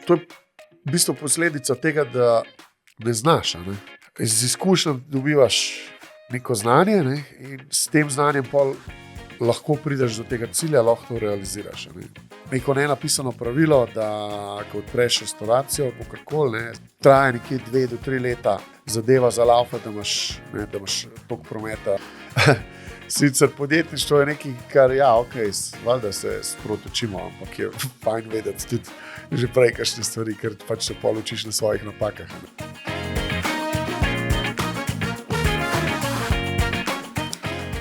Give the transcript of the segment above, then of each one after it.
to je v bistvu posledica tega, da ne znaš. Ne? Z izkušnjami dobivaš neko znanje, ne? In s tem znanjem lahko prideš do tega cilja, lahko to realiziraš. Ne? Neko nenapisano pravilo, da ko odpreš restauracijo, kakorkoli, traja nekje 2 do 3 leta, zadeva za laufa, da imaš toliko prometa. Sicer podjetništvo je nekaj, kar valjda se sproti učimo, ampak je fajn vedeti tudi že prej kakšne stvari, ker pač se pol učiš na svojih napakah. Ne?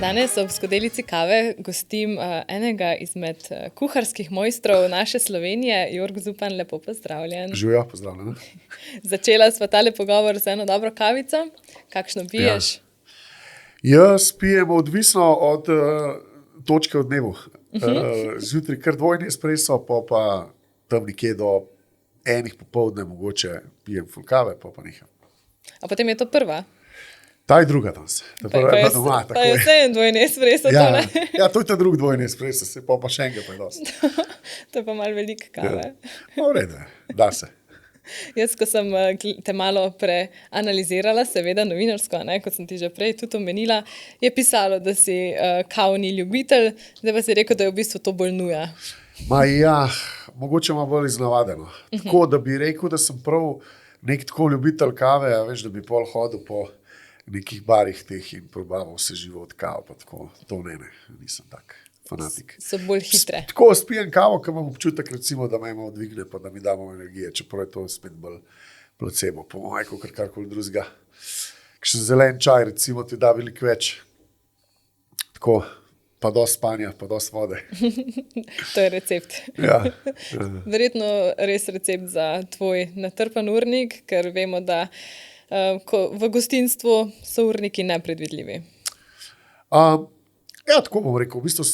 Danes ob skodelici kave gostim enega izmed kuharskih mojstrov naše Slovenije, Jorg Zupan, lepo pozdravljen. Živjo, pozdravljen. Začela sva tale pogovor z eno dobro kavico. Kakšno piješ? Jaz pijem odvisno od točke v dnevu. Zjutraj kar dvojni espresso, pa tam nekje do 1 popoldne mogoče pijem ful kave, pa neham. A potem je to prva? Ta je druga danes. Pa je vse en dvojni espresso. To je ta drugi dvojni espresso, pa še enega pa je dosti. To je pa malo veliko kave. V redu, da se. Jaz, ko sem te malo preanalizirala, seveda novinarsko, kot sem ti že prej tudi omenila, je pisalo, da si kavni ljubitelj, zdaj pa si rekel, da je v bistvu to bolj nuja. Mogoče ima bolj iznavadeno. Tako, da bi rekel, da sem prav nek tako ljubitelj kave, veš, da bi pol hodil po nekih barih teh in probaval vse živo od kavo, pa tako, to nisem tak fanatik. So bolj hitre. Tako spijem kavo, ko imam občutek, recimo, da me ima odvigne, pa da mi damo energije, čeprav je to spet bolj placebo, po mojem, kot karkoli drugega. Kakšen zelen čaj, recimo, ti da veliko več. Tako, pa dosti spanja, pa dosti vode. To je recept. Ja. Verjetno res recept za tvoj natrpan urnik, ker vemo, da v gostinstvu so urniki nepredvidljivi. Tako bom rekel. V bistvu,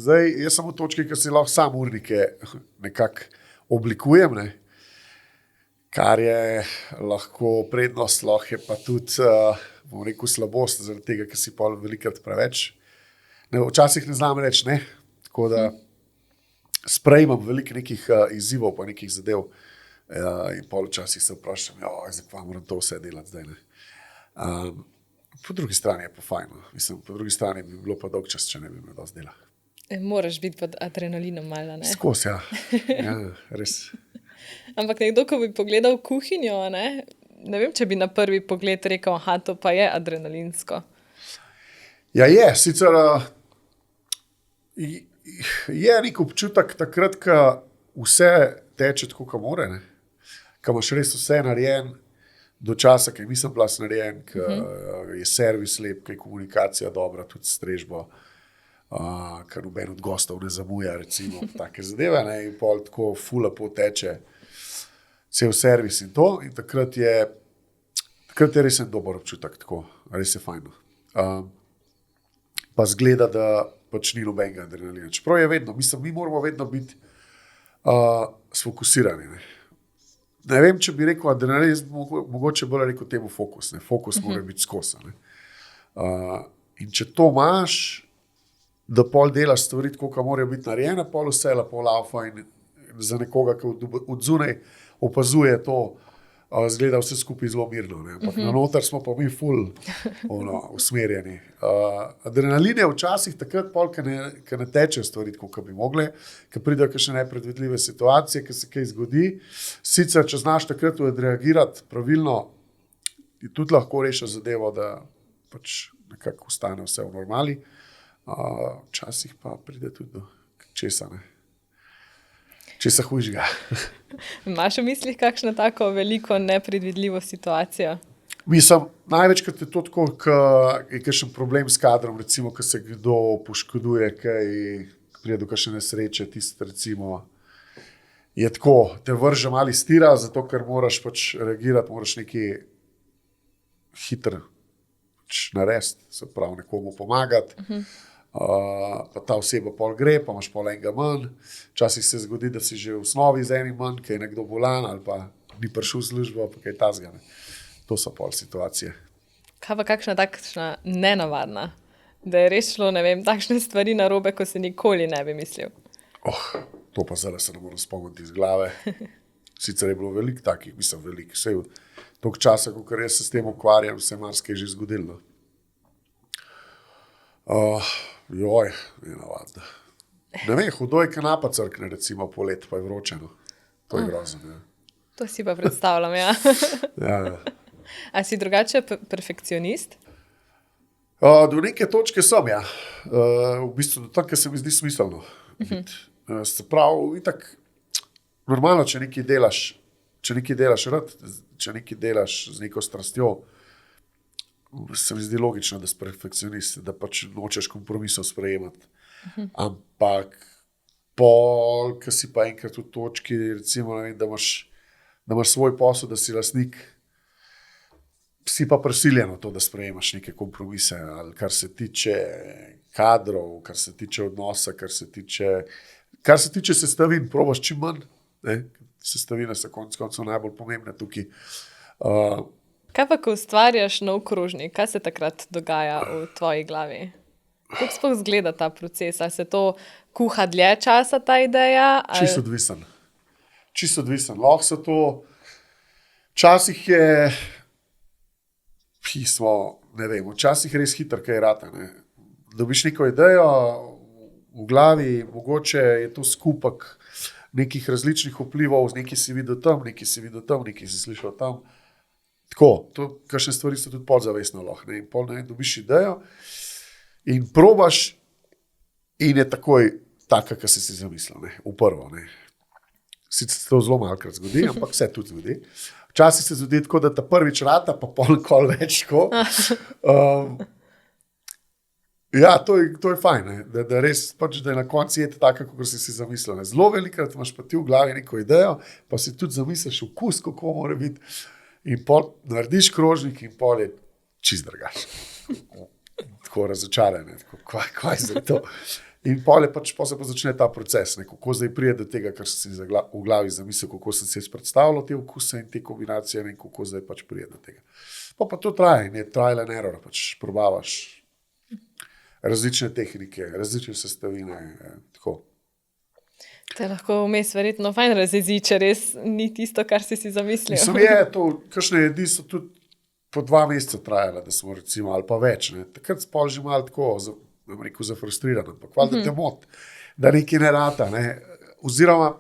zdaj, jaz sem v točki, ker si lahko sam urnike nekako oblikujem, kar je lahko prednost, lahko je pa tudi, bom rekel, slabost, zaradi tega, ker si pol velikrat preveč. Včasih ne znam reči, tako da sprejmem veliko nekih izzivov, pa nekih zadev. In pol včasih se vprašam, zakaj moram to vse delati zdaj. Po drugi strani je pa fajno. Mislim, po drugi strani bi bilo pa dolg čas, če ne bi imel dosti dela. Moraš biti pod adrenalinom malo, ne? Skos, ja. Res. Ampak nekdo, ko bi pogledal kuhinjo, ne vem, če bi na prvi pogled rekel, to pa je adrenalinsko. Ja, je. Sicer je nek občutek takrat, ko vse teče tako, ko mora, ko imaš res vse narejen, do časa, ki nisem bila narejen, ki je servis lep, ki je komunikacija dobra, tudi strežbo, ker noben od gostov ne zamuja, recimo, take zadeve, in pol tako ful lepo teče cel servis in to, in takrat je res en dober občutek, tako, res je fajno. Pa zgleda, da pač ni nobenega adrenalina. Čeprav je vedno, mi moramo vedno biti sfokusirani, Ne vem, če bi rekel adrenalin, mogoče bolj rekel temu fokus. Fokus mora biti skozi. In če to imaš, da pol delaš stvari, tako kot morajo biti narejene, pol vse lepo laufa in za nekoga, ki od zunaj opazuje to, zgleda vse skupaj zelo mirno. Ampak na noter smo pa mi ful usmerjeni. Adrenalin je včasih takrat pol, ki ne tečejo stvari, tako kot bi mogle, ki pridejo kakšne nepredvidljive situacije, ki se kaj zgodi. Sicer, če znaš takrat odreagirati pravilno, ti tudi lahko rešiš zadevo, da pač nekako ostane vse v normali. Včasih pa pride tudi do česa, česa hujšega. Imaš v mislih kakšno tako veliko nepredvidljivo situacijo? Mislim, največkrat je to tako, ko je kakšen problem s kadrom, recimo, ko se kdo poškoduje, kaj pride do kakšne nesreče, tisto recimo je tako, te vrže malo iz tira, zato ker moraš pač reagirati, moraš nekaj hitro narediti, se pravi nekomu pomagati. Pa ta oseba pol gre, pa imaš pol enega manj. Včasih se zgodi, da si že v osnovi z enim manj, ki je nekdo bolan ali pa ni prišel v službo, pa kaj tazga. To so pol situacije. Kaj pa kakšna takšna nenavadna? Da je res šlo, ne vem, takšne stvari narobe, ko se nikoli ne bi mislil? To pa zdaj se ne morem spomniti iz glave. Sicer je bilo veliko takih, mislim, veliko. Vse v toliko časa, ko jaz se s tem ukvarjam, se je marsikaj že zgodilo. Ne navadno. Ne vem, hudo je kanapa crkne, recimo polet, pa je vročeno. To je grozno. Ja. To si pa predstavljam, ja. Ja. A si drugače perfekcionist? Do neke točke sem, ja. V bistvu do tam, kjer se mi zdi smiselno. Se pravi, itak, normalno, če nekaj delaš rad, če nekaj delaš z neko strastjo, se mi zdi logično, da si perfekcionist, da pač nočeš kompromisov sprejemati. Ampak pol, ko si pa enkrat v točki, recimo, ne vem, da imaš svoj posel, da si lastnik, si pa prisiljeno to, da sprejemaš neke kompromise, ali kar se tiče kadrov, kar se tiče odnosa, kar se tiče sestavin, probaš čim manj. Ne? Sestavine so konec koncev najbolj pomembne tukaj. Kaj pa, ko ustvarjaš nov krožnik, kaj se takrat dogaja v tvoji glavi? Kako sploh izgleda ta proces? Ali se to kuha dlje časa, ta ideja? Ali... Čisto odvisen. Lahko se to... Včasih je pismo, ne vem, včasih res hitro kaj rata. Ne? Dobiš neko idejo v glavi, mogoče je to skupek nekih različnih vplivov, nekaj si videl tam, nekaj si slišal tam. Tako, kakšne stvari so tudi podzavestno lahko. In pol ne dobiš idejo in probaš in je takoj taka, kar si zamislil, ne, v prvo. Ne. Sicer se to zelo malokrat zgodi, ampak se tudi zgodi. Včasih se zgodi tako, da ta prvič rata, pa pol več tako. Ja, to je fajn, ne, da res pač, da je na koncu je tako, kot si zamislil. Ne. Zelo velikrat imaš pa ti v glavi neko idejo, pa si tudi zamisliš vkus, kako mora biti. In pol narediš krožnik in pol je čist drugačen. Tako razočaran, kaj je to. In pol se pa začne ta proces, ne, kako zdaj pride do tega, kar si v glavi zamislil, kako sem si predstavljal te vkuse in te kombinacije in kako zdaj pač pride do tega. Pa to traja in je trial and error, pač probavaš različne tehnike, različne sestavine, tako. Te lahko vmes verjetno fajn razjezi, če res ni tisto, kar si zamislil. Mislim, je to, kakšne jedi so tudi po 2 meseca trajale, da smo recimo, ali pa več. Ne. Takrat spol že malo tako, zafrustriran, ampak valjda te moti, da nekaj ne rata. Ne. Oziroma,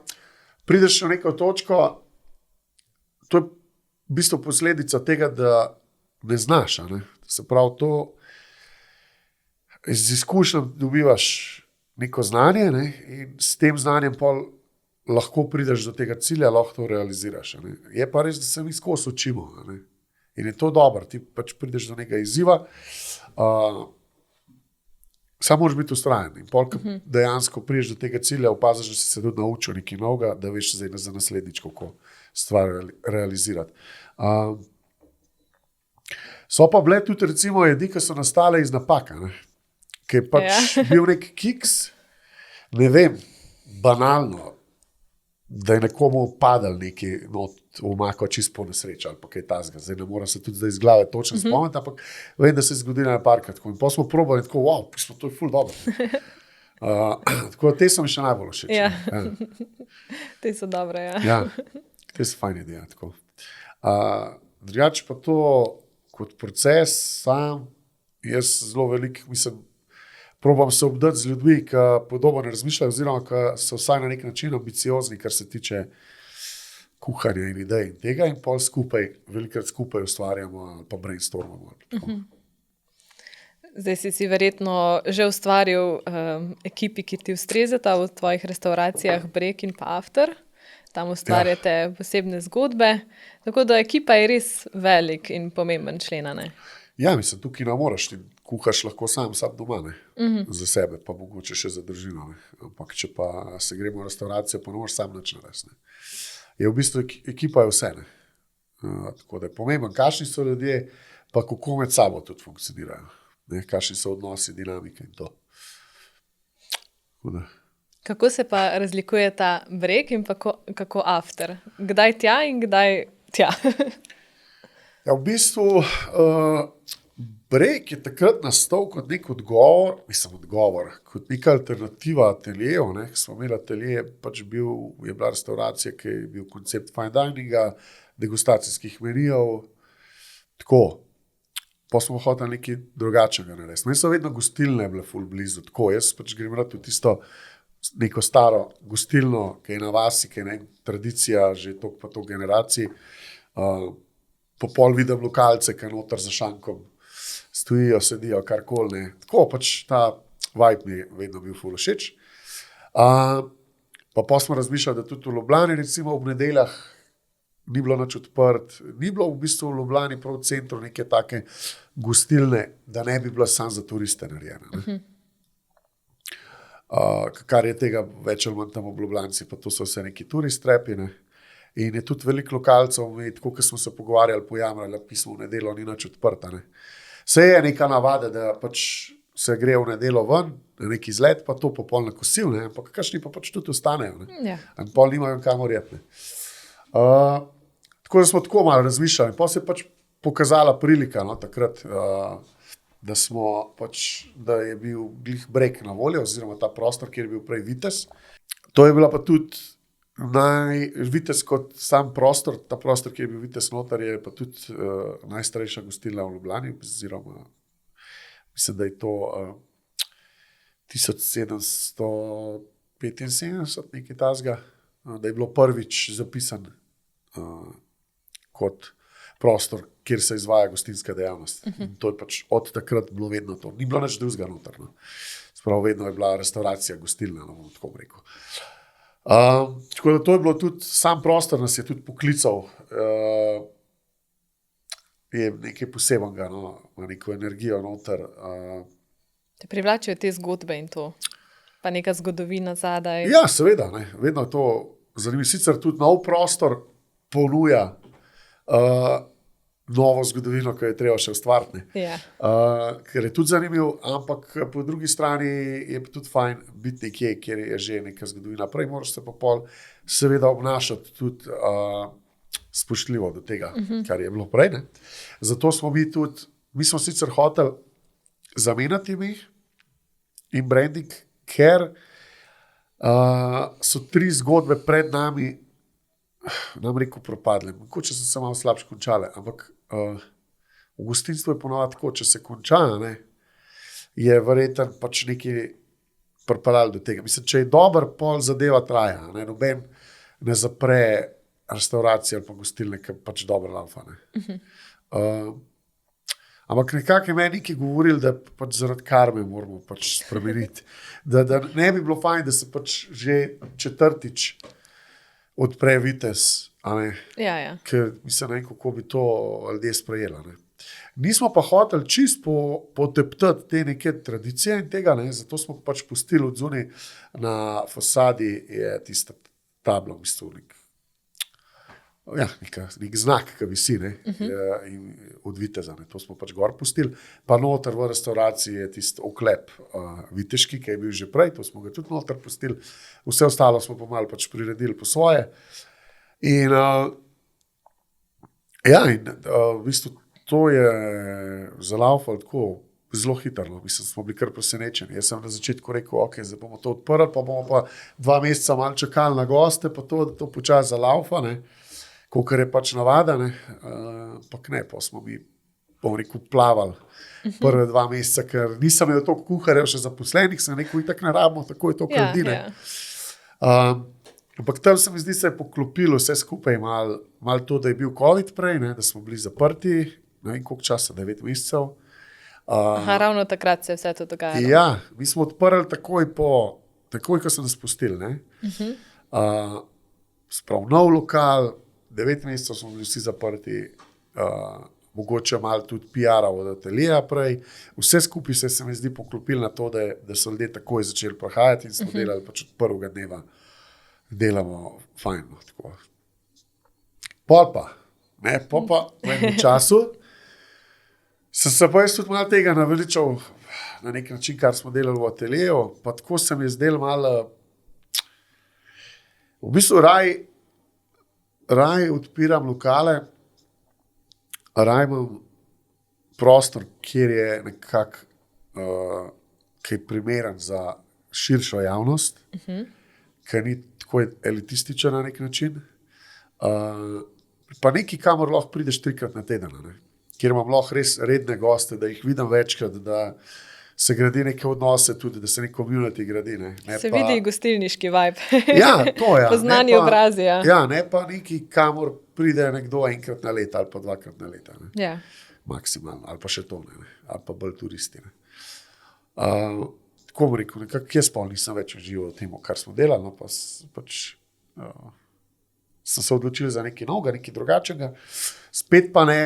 prideš na neko točko, to je v bistvu posledica tega, da ne znaš. Ne. Se pravi, to z izkušnjami dobivaš neko znanje, ne, in s tem znanjem pol lahko prideš do tega cilja, lahko to realiziraš. Ne. Je pa res, da se mi skozi učimo. Ne. In je to dobro, ti pač prideš do nekega izziva, samo moraš biti vztrajen. In pol, dejansko prideš do tega cilja, opaziš, da si se tudi naučil nekaj novega, da veš zdaj za naslednjič, kako stvar realizirati. So pa bile tudi recimo jedi, ki so nastale iz napaka, ne. Ki je pač bil nek kiks, ne vem, banalno, da je nekomu padal neki v omako čisto po nesreči ali pa kaj tasga. Zdaj ne moram se tudi zdaj iz glave točno spomniti, ampak vem, da se je zgodilo na parkrat. In potem smo probali tako, wow, to je ful dobro. Tako te so mi še najbolj všeč. Ja. Te so dobre, ja. Ja, te so fajn ideja. Drugače pa to kot proces sam, jaz zelo velik, mislim, probam se obdati z ljudmi, ki podobno razmišljajo, oziroma ki so vsaj na nek način ambiciozni, kar se tiče kuhanja in idej in tega, in pol velikrat skupaj ustvarjamo ali pa brainstormamo. Zdaj si verjetno že ustvaril ekipi, ki ti ustrezata v tvojih restauracijah Breg in pa After. Tam ustvarjate posebne zgodbe, tako da ekipa je res velik in pomemben člen, ne? Ja, mislim, tukaj ne moraš, ti kuhaš lahko sam doma, ne, za sebe, pa mogoče še za družino, ne. Ampak če pa se gremo v restauracijo, pa ne moraš sam nič narediti, ne. Je v bistvu ekipa je vse, ne. Tako da je pomemben, kakšni so ljudje, pa kako med sabo tudi funkcionirajo, ne, kakšni so odnosi, dinamike in to. Kako se pa razlikuje ta Breg in pa kako After? Kdaj tja in kdaj tja? Ja, v bistvu Breg je takrat nastal kot nek odgovor, kot neka alternativa ateljejev, ne, smo imeli ateljeje, pač je bila restauracija, ki je bil koncept fine dininga, degustacijskih menijev, tako. Pa smo hoteli nekaj drugačnega narediti. Meni so vedno gostilne bile ful blizu, tako. Jaz pač grem rad v tisto neko staro gostilno, ki je na vasi, ki je tradicija že toliko pa toliko generacij. Po pol vidim lokalce, ki noter za šankom stojijo, sedijo, karkoli. Tako pač ta vibe mi je vedno bil ful všeč. Pa smo razmišljali, da tudi v Ljubljani, recimo ob nedeljah, ni bilo nič odprt, ni bilo v bistvu v Ljubljani prav v centru neke take gostilne, da ne bi bila samo za turiste narejena. Kar je tega več ali manj tam v Ljubljanci, pa to so vse neki turist trapi, ne. In je tudi veliko lokalcev, tako kot smo se pogovarjali, pojamrali, pismo v nedeljo ni nič odprta. Ne. Vse je neka navada, da pač se gre v nedeljo ven, na neki izlet, pa to popolno kosil, ne, ampak kakšni pa pač tudi ostanejo. Ne. In pol nimajo kamor iti. Tako da smo tako malo razmišljali. Pa se je pač pokazala prilika, no, takrat, da da je bil glih Breg na voljo, oziroma ta prostor, kjer je bil prej Vitez. To je bila pa tudi Vitez kot sam prostor, ta prostor, kjer je bil Vitez noter, je pa tudi najstarejša gostilna v Ljubljani, oziroma mislim, da je to 1775, nekaj tazga, da je bilo prvič zapisan kot prostor, kjer se izvaja gostinska dejavnost. In to je pač od takrat bilo vedno to. Ni bilo nič drugega noter. No. Sprav vedno je bila restauracija gostilna, no, bom tako rekel. Tako da to je bilo tudi, sam prostor nas je tudi poklical, je nekaj posebenega, no, ima neko energijo noter. Te privlačijo te zgodbe in to, pa neka zgodovina zadaj. Ja, seveda, ne, vedno je to zanimivo. Sicer tudi nov prostor ponuja novo zgodovino, ki jo je treba še ustvariti. Ja. Ker je tudi zanimiv, ampak po drugi strani je tudi fajn biti nekje, kjer je že neka zgodovina. Prej moraš se pa pol seveda obnašati tudi spoštljivo do tega, kar je bilo prej. Ne? Zato smo mi smo sicer hoteli zamenjati ime in branding, ker so 3 zgodbe pred nami, nam rekel, propadle. Mogoče so se malo slabše končale, ampak v gostinstvu je ponovadi tako, če se konča, ne, je verjetno pač nekaj pripeljalo do tega. Mislim, če je dober, pol zadeva traja, ne, noben ne zapre restauracije ali pa gostilne, ki pač dobro laufa. Ampak nekako je meni nekaj govorili, da pač zaradi karme moramo pač spremeniti. Da ne bi bilo fajn, da se pač že 4. odpre Vitez, a ne? Ja. Ker mislim, ne, kako bi to ljudje sprejela. Ne? Nismo pa hoteli čisto poteptati te neke tradicije in tega, ne? Zato smo pač pustili od zunaj na fasadi je tista tabla, v bistvu nek znak, ki visi, ne? Od Viteza. Ne? To smo pač gor pustili. Pa noter v restauraciji je tisti oklep viteški, ki je bil že prej, to smo ga tudi noter pustili. Vse ostalo smo pa malo pač priredili po svoje. In v bistvu to je zalaufalo tako zelo hitro. No. Mislim, smo bili kar presenečeni. Jaz sem na začetku rekel, ok, zdaj bomo to odprli, pa bomo pa 2 meseca malo čakali na goste, pa to počasi zalaufa, ne. Kakor je pač navada, ne. Ampak ne, pa smo mi, bom rekel, plavali prve 2 meseca, ker nisem imel toliko kuharjev še zaposlenih, sem rekel, itak ne rabimo, tako je to ljudi, ne. Ampak tam se mi zdi, se je poklopilo vse skupaj malo to, da je bil COVID prej, ne, da smo bili zaprti, ne vem koliko časa, 9 mesecev. Ravno takrat se je vse to dogajalo. Ja, mi smo odprli takoj, ko so nas pustili, ne. Sprav nov lokal, 9 mesecev smo bili vsi zaprti, mogoče malo tudi PR-a od ateljeja prej. Vse skupaj se mi zdi poklopilo na to, da so ljudje takoj začeli prihajati in smo delali pač od prvega dneva. Delamo fajn. Tako. Pol pa v enem času sem se pa jaz tudi malo tega naveličal na nek način, kar smo delali v ateljeju, pa tako se mi je zdelo malo v bistvu raj odpiram lokale, raj imam prostor, kjer je nekako, ki je primeren za širšo javnost, ki ni tako elitističen na nek način. Pa nekaj, kamor lahko prideš 3-krat na teden, ne? Kjer imam lahko res redne goste, da jih vidim večkrat, da se gradi neke odnose tudi, da se nek community gradi. Ne Se pa, vidi gostilniški vibe. ja, to je. Poznani obrazi. Ja. Ja, ne pa nekaj, kamor pride nekdo enkrat na leto ali pa 2-krat na leto. Ja. Maksimalno, ali pa še to ne, ali pa bolj turisti. Tako bom rekel, nekako jaz pa nisem več užival v tem, kar smo delali, no pa sem se odločil za nekaj novega, nekaj drugačnega, spet pa ne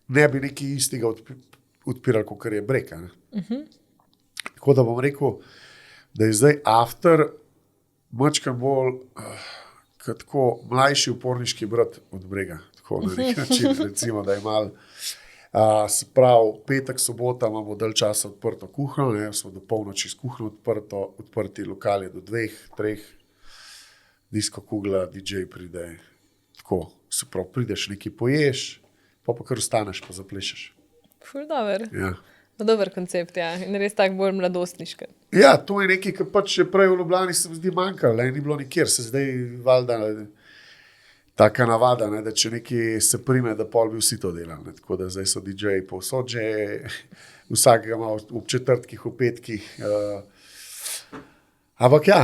bi nekaj istega odpiral, kot je breka. Tako da bom rekel, da je zdaj after mačkam bolj tako mlajši uporniški brat od brega. Tako na nek način, recimo, da je malo. Se pravi, petek, sobota imamo dalj časa odprto kuhno, smo do polnoči s kuhno odprti lokale do 2-3, disko kugla, DJ pride, tako, se pravi, prideš nekaj poješ, pa kar ostaneš, pa zaplešeš. Ful dober. Ja. Dober koncept, ja. In res tako bolj mladostniški. Ja, to je nekaj, kar pač še prej v Ljubljani se mi zdi manjkalo, ni bilo nikjer, se zdaj valjda taka navada, ne, da če nekaj se prime, da pol bi vsi to delali, tako da zdaj so DJ-ji povsod že, vsakega ima ob četrtkih, v petkih, ampak ja,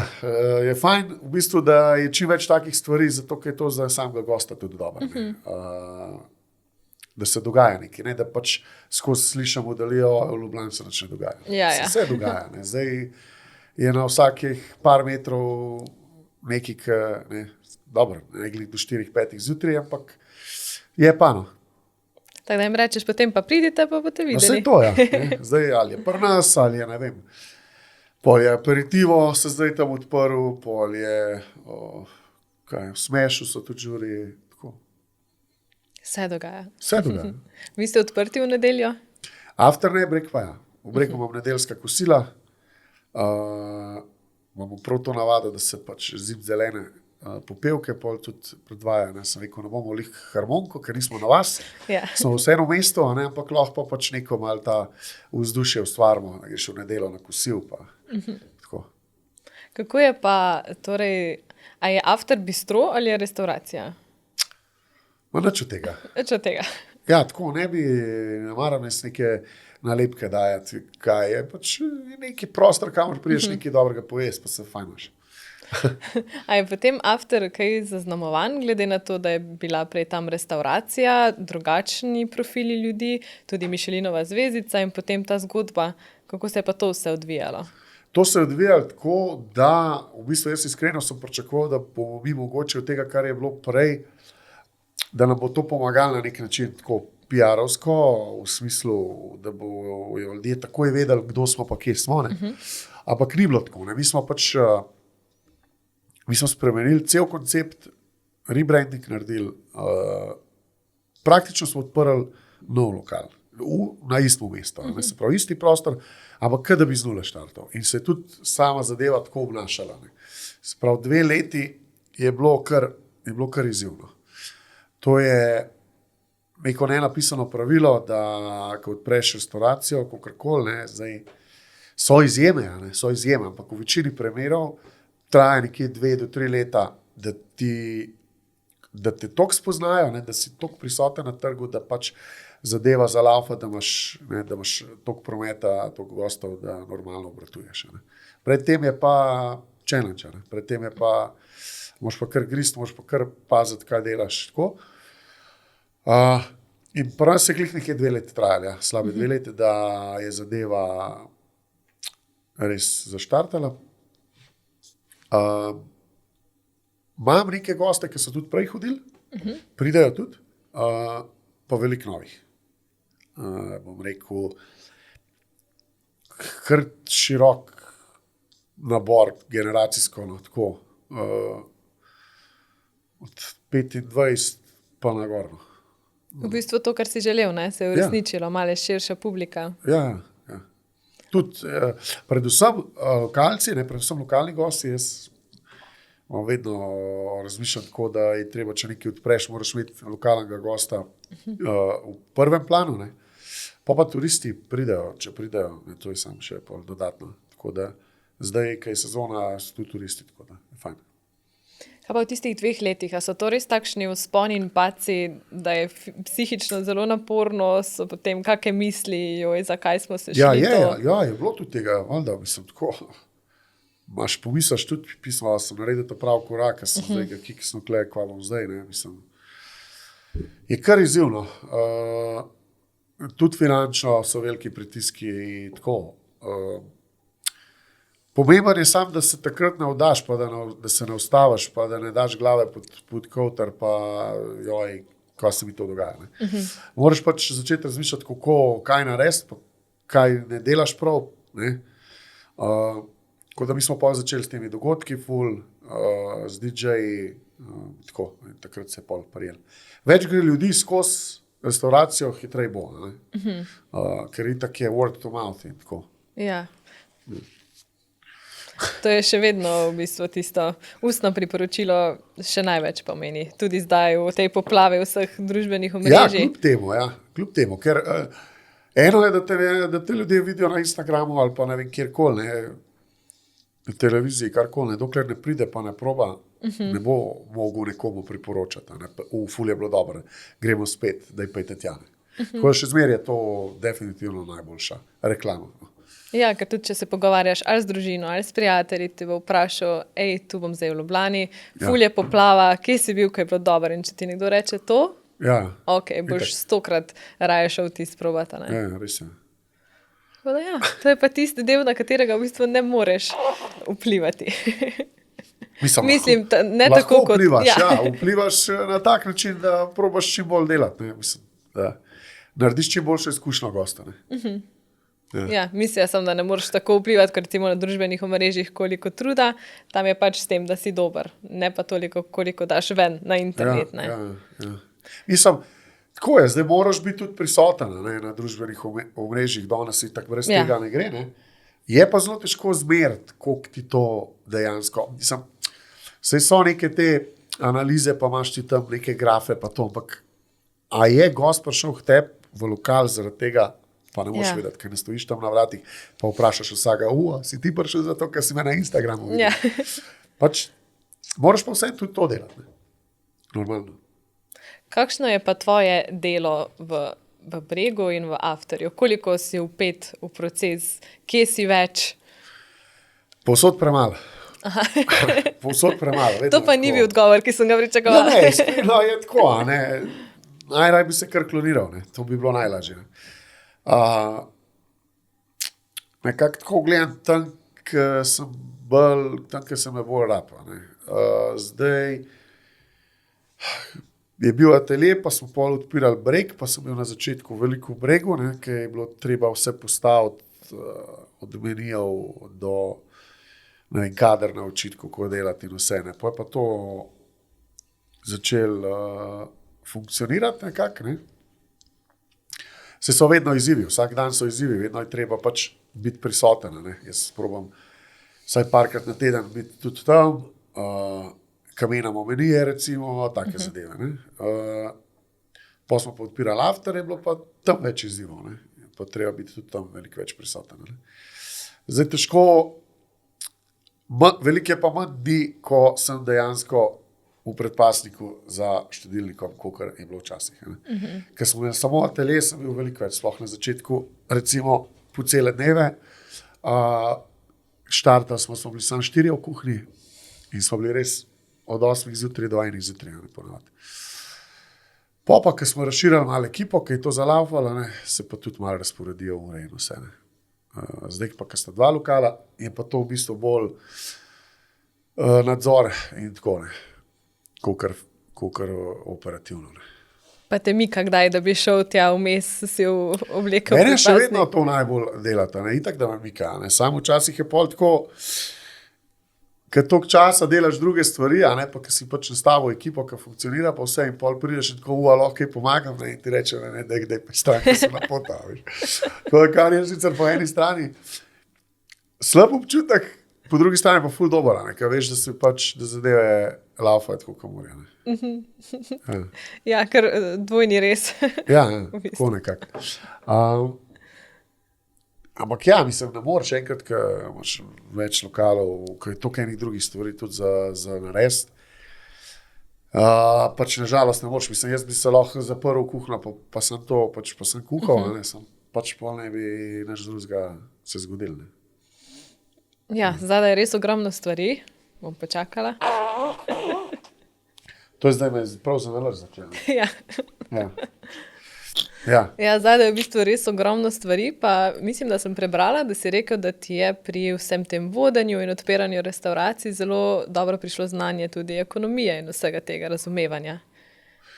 je fajn v bistvu, da je čim več takih stvari, zato ker je to za samega gosta tudi dobro. Da se dogaja nekaj, ne? Da pač skozi slišamo, da v Ljubljani se nič ne dogaja. Ja. Se dogaja. Ne? Zdaj je na vsakih par metrov nekaj, dobro, ne glede do 4-5 zjutraj, ampak je pa no. Tako da jim rečeš, potem pa pridite, pa boste videli. Vse to, ja. Ne? Zdaj ali je pri nas, ali je, ne vem, pol je aperitivo se zdaj tam odprl, pol je, v Smešu so tudi žuri, tako. Vse dogaja. Vse dogaja. Vi ste odprti v nedeljo? After ne, brek pa ja. V breku imam nedeljska kosila, imamo prav to navado, da se pač zim zelene popevke pol tudi predvaja. Ne? Sem rekel, ne bomo lih harmoniko, ker nismo na vas, Ja. smo vseeno v mestu, ampak lahko pa pač neko malo ta vzdušje ustvarimo, da greš v nedeljo na kosil. Pa, tako. Kako je pa, torej, a je after bistro ali je restauracija? Ma nič od tega. Več od tega. Ja, tako ne maram jaz neke nalepke dajati, kaj je pač neki prostor, kamor prideš nekaj dobrega pojesti, pa se fajnaš. A je potem after kaj zaznamovan, glede na to, da je bila prej tam restauracija, drugačni profili ljudi, tudi Michelinova zvezdica in potem ta zgodba, kako se je pa to vse odvijalo? To se je odvijalo tako, da v bistvu jaz iskreno sem pričakoval, da bomo mi mogoče od tega, kar je bilo prej, da nam bo to pomagalo na nek način tako PR-ovsko, v smislu, da bojo ljudje takoj vedeli, kdo smo pa kje smo. Ampak ni bilo tako. Ne? Mi smo spremenili cel koncept, rebranding naredili, praktično smo odprli nov lokal, na istem mestu, se pravi isti prostor, ampak kada bi z nule štartal. In se je tudi sama zadeva tako obnašala. Ne? Se pravi, 2 leti je bilo kar izzivno. To je neko nenapisano pravilo, da ko odpreš restauracijo, kakorkoli, zdaj so izjeme, ampak v večini primerov traja nekje 2 do 3 leta, da te toliko spoznajo, da si toliko prisoten na trgu, da pač zadeva zalaufa, da imaš toliko prometa, toliko gostov, da normalno obratuješ. Pred tem je pa challenge, pred tem je pa moraš pa kar grist, moraš pa kar paziti, kaj delaš. Tako. In prvo se je nekje 2 leti trajali, slabe 2 leti, da je zadeva res zaštartala. Imam neke goste, ki so tudi prej hodili, pridejo tudi, pa veliko novih. Bom rekel, kar širok nabor, generacijsko, tako, od 25 pa nagorno. V bistvu to, kar si želel, se je uresničilo, malo širša publika. Ja. Tudi, predvsem lokalci, predvsem lokalni gosti, jaz vedno razmišljam tako, da je treba, če nekaj odpreš, moraš imeti lokalnega gosta v prvem planu, Pa turisti pridejo, če pridejo, ne, to je samo še pol dodatno. Tako da zdaj, kaj je sezona, so tudi turisti, tako da je fajn. Kaj pa v tistih 2 letih, a so to res takšni vzponi in padci, da je psihično zelo naporno, so potem kakšne misli, joj, zakaj smo se šli je bilo tudi tega, valjda, mislim, tako, pomisliš tudi, pismo, sem naredil ta prav korak, ker sem zdaj, ki sem tukaj, kva bom zdaj, ne, mislim, je kar izzivno. Tudi finančno so veliki pritiski in tako. Pomemben je sam, da se takrat ne vdaš, pa da se ne ustaviš, pa da ne daš glave pod kavter, pa joj, kaj se mi to dogaja. Ne. Moraš pač začeti razmišljati, kaj narediti, pa kaj ne delaš prav. Ne. Tako da mi smo pa začeli s temi dogodki, z DJ-ji, tako, in takrat se je pol prijel. Več gre ljudi skozi restauracijo, hitrej bo, ne. Ker itak je word to mouth in tako. Ja. To je še vedno v bistvu tisto ustno priporočilo, še največ pomeni. Tudi zdaj v tej poplavi vseh družbenih omrežij. Kljub temu, ker eno je, da te ljudje vidijo na Instagramu ali pa ne vem kjerkoli, na televiziji, karkoli, dokler ne pride pa ne proba, ne bo mogel nekomu priporočati. Ne? Ful je bilo dobro, gremo spet, daj pejte tja. Tako da še zmeraj je to definitivno najboljša reklama. Ja, ker tudi, če se pogovarjaš ali z družino, ali s prijatelji, ti bo vprašal, tu bom zdaj v Ljubljani, ful je poplava, kje si bil, kaj je bilo dobro, in če ti nekdo reče to, boš 100-krat raje šel ti sprobati. Ja, res je. To je pa tisti del, na katerega v bistvu ne moreš vplivati. Mislim, ne tako kot... Vplivaš na tak način, da probaš čim bolj delati. Mislim, da narediš čim boljšo izkušnjo gosta. Mislim, da ne moreš tako vplivati, ker recimo na družbenih omrežjih koliko truda, tam je pač s tem, da si dober, ne pa toliko, koliko daš ven na internet. Mislim, tako je, zdaj moraš biti tudi prisoten na družbenih omrežjih, danes in tako brez tega ne gre. Ne? Je pa zelo težko zmeriti, koliko ti to dejansko. Mislim, saj so neke te analize, pa imaš ti tam neke grafe, pa to, ampak a je gost prišel k tebi v lokal zaradi tega, pa ne moreš vedeti, ker ne stojiš tam na vratih, pa vprašaš vsega, si ti prišel zato, ker si me na Instagramu videl. Pač, moraš pa vse tudi to delati. Ne? Normalno. Kakšno je pa tvoje delo v Bregu in v Afterju? Koliko si vpet v proces? Kje si več? Povsod premalo. Povsod premalo. To pa ni bil odgovor, ki sem ga pričakovala. Ne, iskreno je tako. Najraj bi se kar kloniral. Ne? To bi bilo najlažje. Nekako tako gledam tam, ker sem me bolj rapa. Zdaj je bil atelje, pa smo pol odpirali Breg, pa sem bil na začetku veliko v Bregu, ker je bilo treba vse postaviti od menijev do kader naučiti, kako delati in vse. Pa je pa to začel funkcionirati nekako. Se so vedno izzivi, vsak dan so izzivi, vedno je treba pač biti prisoten. Jaz probam vsaj parkrat na teden biti tudi tam, kamenamo menije recimo, take zadeve. Pa smo pa odpirali After, je bilo pa tam več izzivov. Pa treba biti tudi tam veliko več prisoten. Zdaj težko, veliko je pa manj dni, ko sem dejansko v predpasniku za štedilnikom, kakor je bilo včasih. Ker smo samo atelje, sem bil veliko več, sploh na začetku, recimo po cele dneve. Štartali smo bili samo 4 v kuhinji in smo bili res od 8 zjutraj do 1 zjutraj. Pa, ker smo razširili malo ekipo, ki je to zalaufalo, se pa tudi malo razporedijo ure in vse. Zdaj pa, ker sta 2 lokala, je pa to v bistvu bolj nadzor in tako kakor operativno. Pa te mika kdaj, da bi šel tja vmes, si oblekel predpasnik? Mene še vedno to najbolj delata, itak da me mika. Samo včasih je pol tako, ker toliko časa delaš druge stvari, pa ker si pač nastavil ekipo, ki funkcionira, pa vse in pol prideš in tako, lahko kaj pomagam, in ti reče, da pa stran, ki se napota. Kar je sicer po eni strani slab občutek, Po drugi strani pa ful dobro, ker veš, da se pač, da zadeve laufajo tako, kot morajo. Ja, ker dvojni res. Ja, V bistvu. tako nekako. Ampak ja, mislim, ne moreš enkrat, ker imaš več lokalov, ker je toliko enih drugih stvari tudi za narediti. Pač nažalost ne moreš, mislim, jaz bi se lahko zaprl v kuhno, pa sem to, pač pa sem kuhal, ne, sem pač pol ne bi nič drugega se zgodil, ne. Ja, zadaj je res ogromno stvari, bom počakala. To je zdaj me prav zanalaž začelo. Ja. Ja. Ja. Ja, zadaj je v bistvu res ogromno stvari, pa mislim, da sem prebrala, da si rekel, da ti je pri vsem tem vodenju in odpiranju restauracij zelo dobro prišlo znanje tudi ekonomije in vsega tega razumevanja.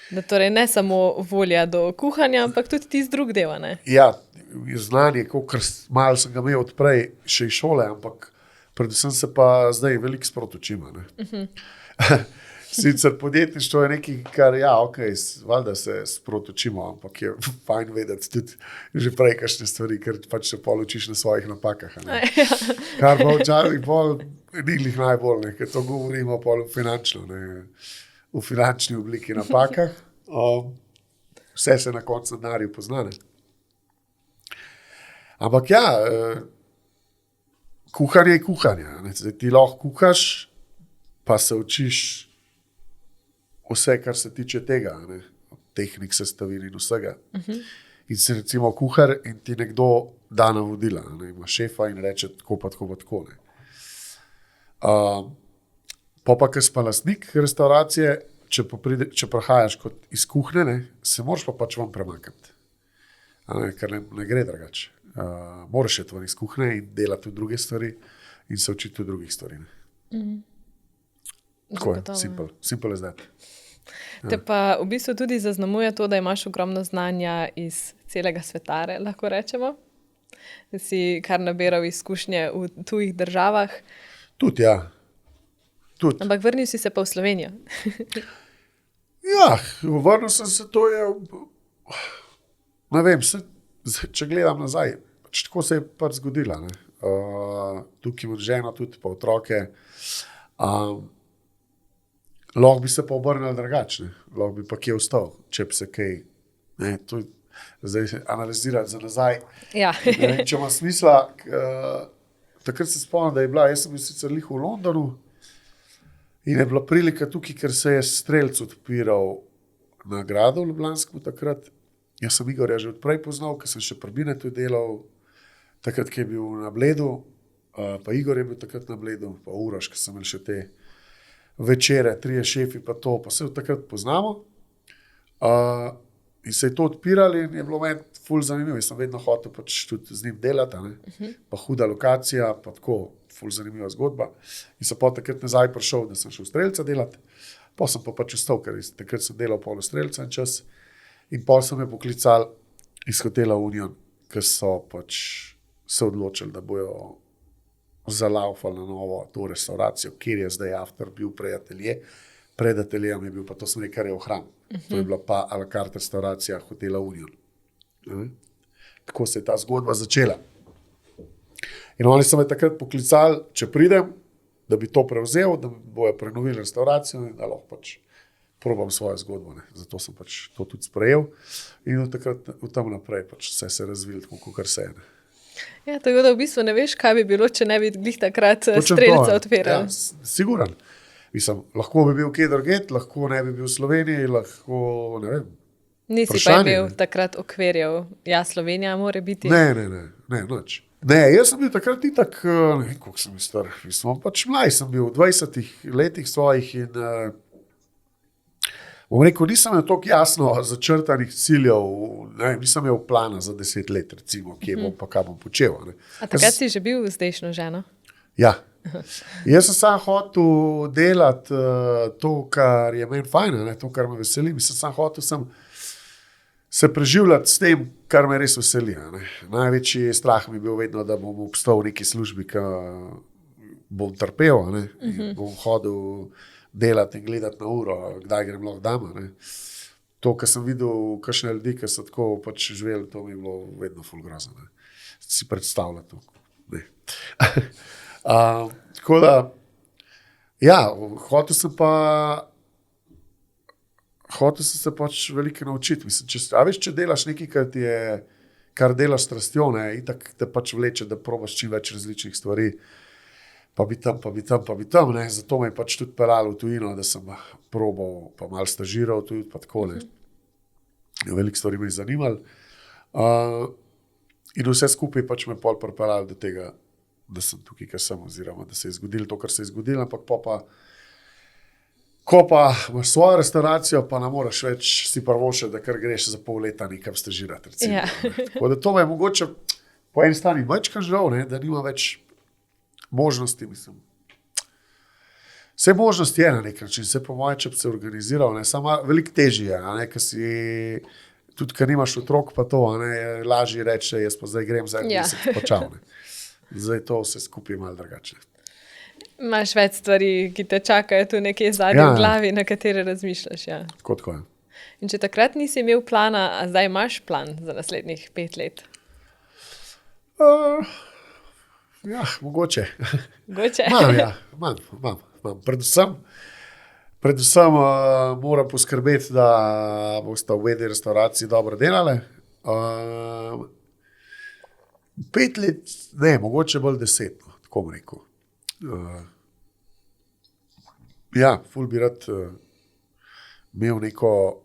Da torej ne samo volja do kuhanja, ampak tudi tisti drug del, ne? Ja, znanje, ker malo sem ga imel odprej še iz šole, ampak predvsem se pa zdaj veliko sproti učim, ne. Sicer podjetništvo je nekaj, kar, ja, okej, valjda se sproti učimo, ampak je fajn vedeti tudi že prej kakšne stvari, ker pač se pol učiš na svojih napakah, ne. Kar pa včasih pol ni glih najbolj, ne, ker to govorimo pol finančno, ne, v finančni obliki napakah. Vse se na koncu na denarju pozna, ne. Ampak ja, kuhanje je kuhanje, ne. Zdaj ti lahko kuhaš, pa se učiš vse, kar se tiče tega, ne, tehnik, sestavin in vsega. In si recimo kuhar in ti nekdo da navodila, ne, ima šefa in reče tako pa tako pa tako, ne. Pa, ker si pa lastnik restauracije, če prihajaš kot iz kuhne, ne, se moraš pa pač vam premakati. Ker ne gre drugače. Moraš iti ven iz kuhne in delati tudi druge stvari in se učiti tudi drugih stvari, ne. Tako je, simple as that. Te pa v bistvu tudi zaznamuje to, da imaš ogromno znanja iz celega sveta, lahko rečemo. Da si kar nabiral izkušnje v tujih državah. Tudi, ja. Tudi. Ampak vrnil si se pa v Slovenijo. Ja, vrnil sem se, to je, ne vem, če gledam nazaj, pač tako se je pač zgodila, ne. Tukaj imam ženo tudi, pa otroke. Lahko bi se pa obrnil drugače, lahko bi pa kje ostal, če bi se kaj, ne, to zdaj analizirati za nazaj. Ja. Ne vem, če ima smisla, takrat se spomnim, da je bila, jaz sem bil sicer lih v Londonu in je bila prilika tukaj, ker se je Strelc odpiral na gradu v Ljubljanskem takrat. Jaz sem Igorja že odprej poznal, ker sem še pri Binetu delal, takrat, ki je bil na Bledu, pa Igor je bil takrat na Bledu, pa Uroš, ker sem imel še te večere, 3 šefi, pa to, pa se od takrat poznamo. In se je to odpirali in je bilo meni ful zanimivo. Jaz sem vedno hotel pač tudi z njim delati, ne. Pa huda lokacija, pa tako ful zanimiva zgodba. In sem pa takrat nazaj prišel, da sem šel v Strelca delati. Pa sem pa pač ostal, ker takrat sem delal pol v Strelca en čas. In pol sem me poklicali iz hotela Union, ker so pač se odločili, da bojo zalaufali na novo to restauracijo, kjer je zdaj After bil prej atelje. Pred ateljejem je bil pa to sem rekel, kar je v hram. To je bila pa a la carte restauracija hotela Union. Tako se je ta zgodba začela. In oni so me takrat poklicali, če pridem, da bi to prevzel, da bojo prenovili restauracijo in da lahko pač probam svojo zgodbo, ne. Zato sem pač to tudi sprejel in od tam naprej pač vse se razvilo tako, kakor se je, ne. Ja, tako da v bistvu ne veš, kaj bi bilo, če ne bi glih takrat Strelca odpirali. Ja, siguran. Mislim, lahko bi bil kje drugje, lahko ne bi bil v Sloveniji, lahko, ne vem. Nisi pa imel takrat okvirjev, ja, Slovenija mora biti. Ne, nič. Ne, jaz sem bil takrat itak, ne vem, koliko sem bil star, mislim, pač mlaj sem bil v 20 letih svojih in bom rekel, nisem imel toliko jasno začrtanih ciljev, ne, nisem imel plana za 10 let, recimo, kje bom pa kaj bom počel, ne. A takrat si že bil zdajšnjo ženo? Ja. Jaz sem sam hotel delati to, kar je meni fajn, ne, to, kar me veseli. Mislim, sam hotel sem se preživljati s tem, kar me res veseli, ne. Največji strah mi je bil vedno, da bom obstal v neki službi, ki bom trpel, ne, in bom hodil delati in gledati na uro, kdaj grem lahko dama, ne. To, kar sem videl, kakšne ljudi, ki so tako pač živeli, to mi je bilo vedno ful grozno, ne. Si predstavljati to, ne. Tako da, ja, hotel sem se pač veliko naučiti. Mislim, če delaš nekaj, kar delaš strastjo, ne, itak te pač vleče, da probaš čim več različnih stvari, pa bi tam, ne. Zato me je pač tudi peljalo v tujino, da sem probal, pa malo stažiral tudi, pa tako, ne. Veliko stvari me je zanimalo. In vse skupaj pač me pol pripeljalo do tega, da sem tukaj, kar sem, oziroma da se je zgodilo to, kar se je zgodilo, ampak ko pa imaš svojo restauracijo, pa ne moreš več si privoščiti, da kar greš za pol leta nekam stažirati, recimo. Ja. Tako da to me je mogoče po eni strani večkrat žal, ne, da nima več možnosti, mislim. Vse možnosti je na nek način, vse po moje, če bi se organiziral, ne, samo veliko težje je, ne, ker si, tudi ker nimaš otrok, pa to, ne, je lažje reči, jaz pa zdaj grem za en mesec počal, ne. Zdaj to vse skupaj malo drugače. Imaš več stvari, ki te čakajo tu nekje zadnje v glavi, na katere razmišljaš. Ja. Tako je. In če takrat nisi imel plana, a zdaj imaš plan za naslednjih 5 let? Ja, mogoče. Mogoče? Imam. Predvsem moram poskrbeti, da boste v eni restauraciji dobro delali. 5 let, ne, mogoče bolj 10, no, tako bom rekel. Ja, ful bi rad imel neko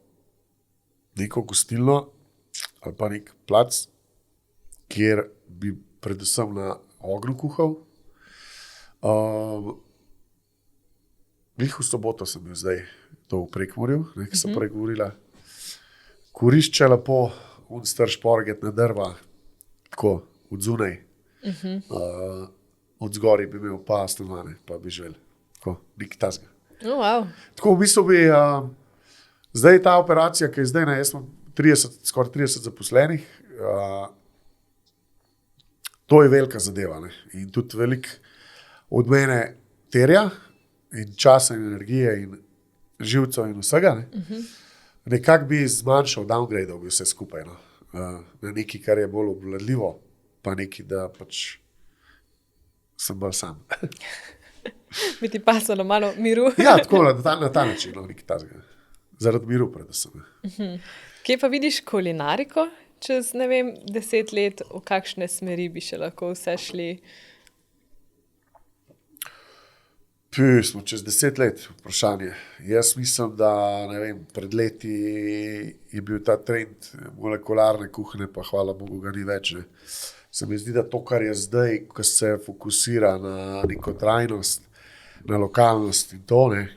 gostilno ali pa nek plac, kjer bi predvsem na ognju kuhal. Glih v soboto sem bil zdaj to v Prekmurju, ki sem prej govorila. Kurišče lepo, star šporget na drva, tako, od zunaj. Od zgori bi imel pa stanovanje, pa bi živel. Tako, nekaj tasga. Wow. Tako v bistvu bi, zdaj ta operacija, ki je zdaj, ne, jaz imam skoraj 30 zaposlenih, to je velika zadeva, ne. In tudi veliko od mene terja in časa in energije in živcev in vsega, ne. Nekako bi zmanjšal downgrade bi vse skupaj, no. Na nekaj, kar je bolj obvladljivo, pa nekaj, da pač sem bolj sam. Bi ti pasalo malo miru? Ja, tako, na ta način, no, nekaj tasga. Zaradi miru predvsem. Kje pa vidiš kulinariko čez, ne vem, 10 let, v kakšne smeri bi še lahko vse šli? Smo čez 10 let, vprašanje. Jaz mislim, da, ne vem, pred leti je bil ta trend molekularne kuhne, pa hvala Bogu ga ni več, ne. Se mi zdi, da to, kar je zdaj, ko se fokusira na neko trajnost, na lokalnost in to, ne,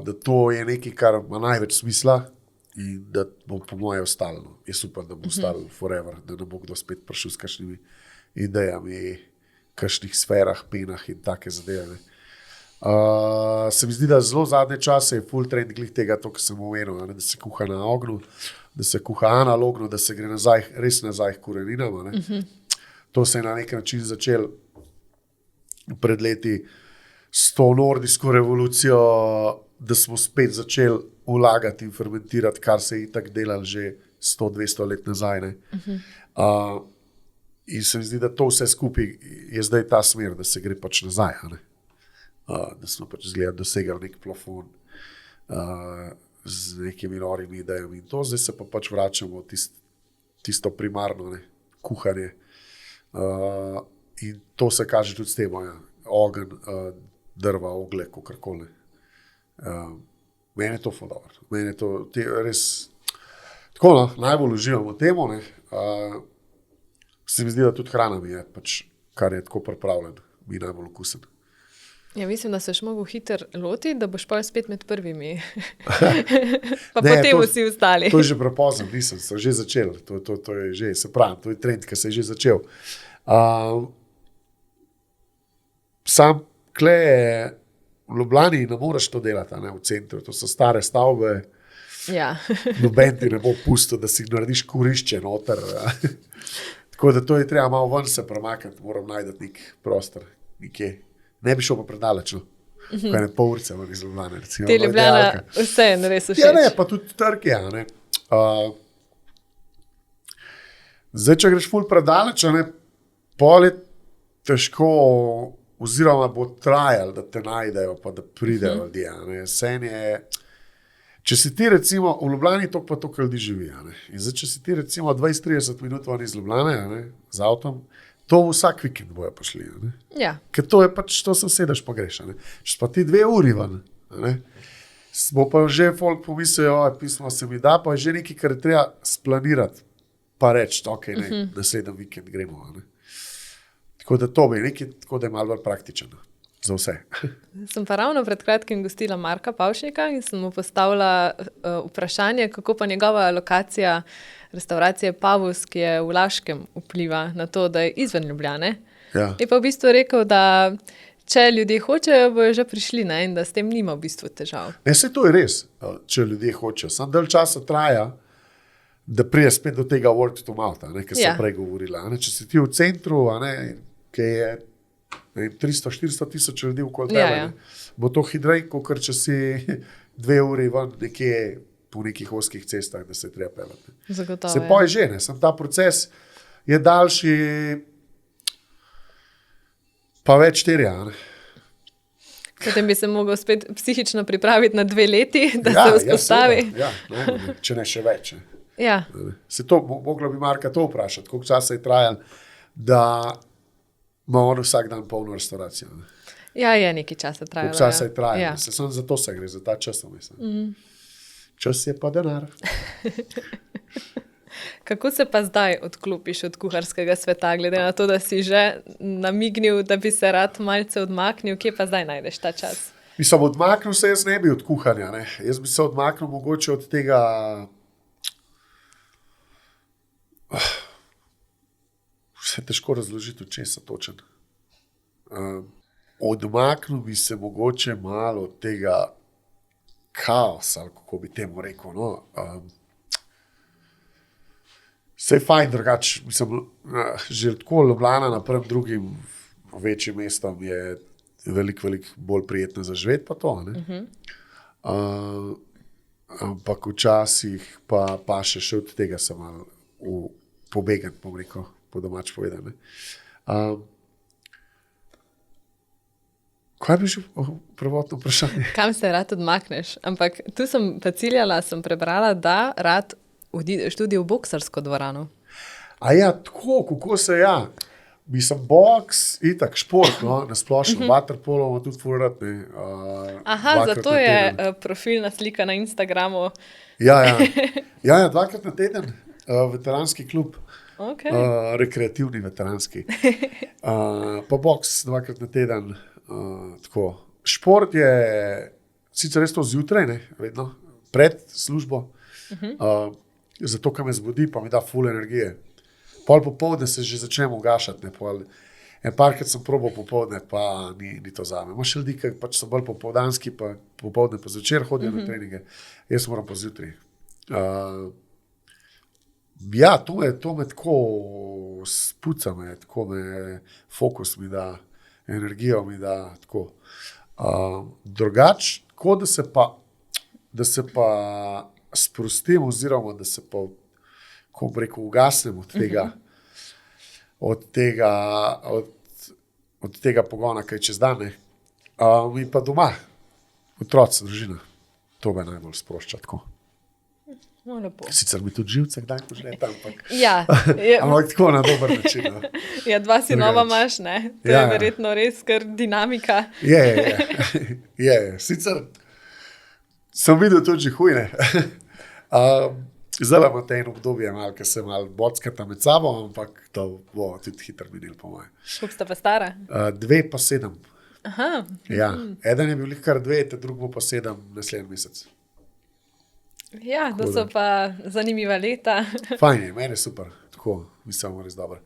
da to je nekaj, kar ima največ smisla in da bo po moje ostalo. No. Jaz upam, da bo ostalo forever, da ne bo kdo spet prišel s kakšnimi idejami, kakšnih sferah, penah in take zadeve. Se mi zdi, da zelo zadnje čase je full trend glih tega, to, kar sem omenil, da se kuha na ognju, da se kuha analogno, da se gre nazaj, res nazaj k koreninam. To se je na nek način začel pred leti s to nordijsko revolucijo, da smo spet začeli vlagati in fermentirati, kar se je itak delalo že 100-200 let nazaj. Ne? In se mi zdi, da to vse skupaj je zdaj ta smer, da se gre pač nazaj. Da smo pač zgleda dosegali nek plafon z nekimi norimi idejami. In to zdaj se pa pač vračamo tisto primarno, ne, kuhanje. In to se kaže tudi s tem, ogenj, drva, oglje, kakorkoli. Meni je to ful dobro. Meni je to res tako, no, najbolj uživam v temu. Se mi zdi, da tudi hrana mi je, pač, kar je tako pripravljen, mi je najbolj okusen. Ja, mislim, da se še mogel hiter loti, da boš pa spet med prvimi. Pa Ne, potem vsi ostali. To je že prepozno, nisem, sem že začel. To je že, se pravi, to je trend, ki se je že začel. Sam kle v Ljubljani ne moreš to delati, ne, v centru. To so stare stavbe. Ja. Noben ti ne bo pustil, da si narediš kurišče noter. Tako da to je treba malo ven se premakniti, moram najti nek prostor, nekje. Ne bi šel pa predaleč, no. Kaj ne, pol urce ven iz Ljubljane, recimo. Te Ljubljana vse je res všeč. Ja, ne, pa tudi trg je, ne. Zdaj, če greš ful predaleč, ne, pol je težko, oziroma bo trajalo, da te najdejo, pa da pridejo ljudje. a ne. Sen je, če si ti recimo v Ljubljani, toliko pa toliko ljudi živi. a ne. In zdaj, če si ti recimo 20-30 minut van iz Ljubljane, a ne, z avtom, to vsak vikend bojo prišli. a ne. Ja. Ker to je pač, to sem sedež pa greš. a ne. Če pa ti 2 uri ven, a ne, bo pa že folk pomislil, pismo se mi da, pa je že nekaj, kar je treba splanirati, pa reči, ok, ne, naslednji vikend gremo. a ne. Tako da to bi nekaj, tako da je malo bolj praktično za vse. Sem pa ravno pred kratkim gostila Marka Pavšnika in sem mu postavila vprašanje, kako pa njegova lokacija restauracije Pavus, ki je v Laškem, vpliva na to, da je izven Ljubljane. Ja. Je pa v bistvu rekel, da če ljudje hočejo, bojo že prišli, ne? In da s tem nima v bistvu težav. Ne, saj to je res, če ljudje hočejo. Sam dalj časa traja, da prije spet do tega word to mouth, ki sem prej govorila. Če si ti v centru, ki je 300-400 tisoč ljudi okoli tebe, bo to hitreje, kot če si 2 uri ven nekje po nekih ozkih cestah, da se treba pelati. Zagotovo. Se pa je že, ne. Sam ta proces je daljši, pa več terja. Potem bi se mogel spet psihično pripraviti na 2 leti, da se vzpostavi. Če ne še več. Ja. Se to, mogla bi Marka to vprašati, koliko časa je trajalo, da ima on vsak dan polno restauracijo. Ja, je nekaj časa trajalo. Koliko časa je trajalo. Samo za to se gre, za ta čas. Čas je pa denar. Kako se pa zdaj odklopiš od kuharskega sveta, glede na to, da si že namignil, da bi se rad malce odmaknil, kje pa zdaj najdeš ta čas? Mislim, odmaknil se jaz ne bi od kuhanja. Ne. Jaz bi se odmaknil mogoče od tega... Vse je težko razložiti, česa točen. Odmaknil bi se mogoče malo od tega kaosa, ali kako bi temu rekel. No. Vse je fajn drugače. Že tako Ljubljana napram drugim večjim mestom je veliko bolj prijetno za živeti, pa to. Ne? Ampak včasih pa še od tega sem malo pobegan, bom rekel, po domač povedano. Kaj bi že prvotno vprašanje? Kam se rad odmakneš? Ampak tu sem pa ciljala, sem prebrala, da rad odideš tudi v boksarsko dvorano. A ja, tako, kako se ja. Mislim, boks, itak, šport, no, nasplošno, waterpolo ima tudi ful rad, ne. Aha, zato je profilna slika na Instagramu. Ja, 2-krat na teden, veteranski klub. Okay. Rekreativni veteranski. Pa boks 2-krat na teden. Tako. Šport je sicer res to zjutraj, ne, vedno, pred službo, zato, ker me zbudi, pa mi da ful energije. Pol popoldne se že začnemo ugašati. Parkrat sem probal popoldne, pa ni to zame. Imaš ljudi, ki pač so bolj popoldanski, pa popoldne pa zvečer hodijo na treninge. Jaz moram pa zjutraj. Ja, to me tako spuca, tako me fokus mi da, energijo mi da, tako. Drugač, tako da se pa sprostim, oziroma da se pa, ko bi rekel, ugasnem od tega pogona, kaj čez dan, mi pa doma, otroci, družina, to me najbolj sprošča, tako. Sicer mi tudi živce kdaj požreta, ampak ampak tako na dober način. No. Ja, 2 sinova imaš, ne? To je verjetno res kar dinamika. Je. Sicer sem videl tudi že hujne. Zdaj imate eno obdobje, ki se malo bockata med sabo, ampak to bo tudi hitro minil, po moje. Koliko sta pa stara? 2 pa 7. Aha. Ja, eden je bil kar 2, drug bo pa 7 naslednji mesec. Ja, to so pa zanimiva leta. Fajn je, meni je super, tako, mislim, res dobro.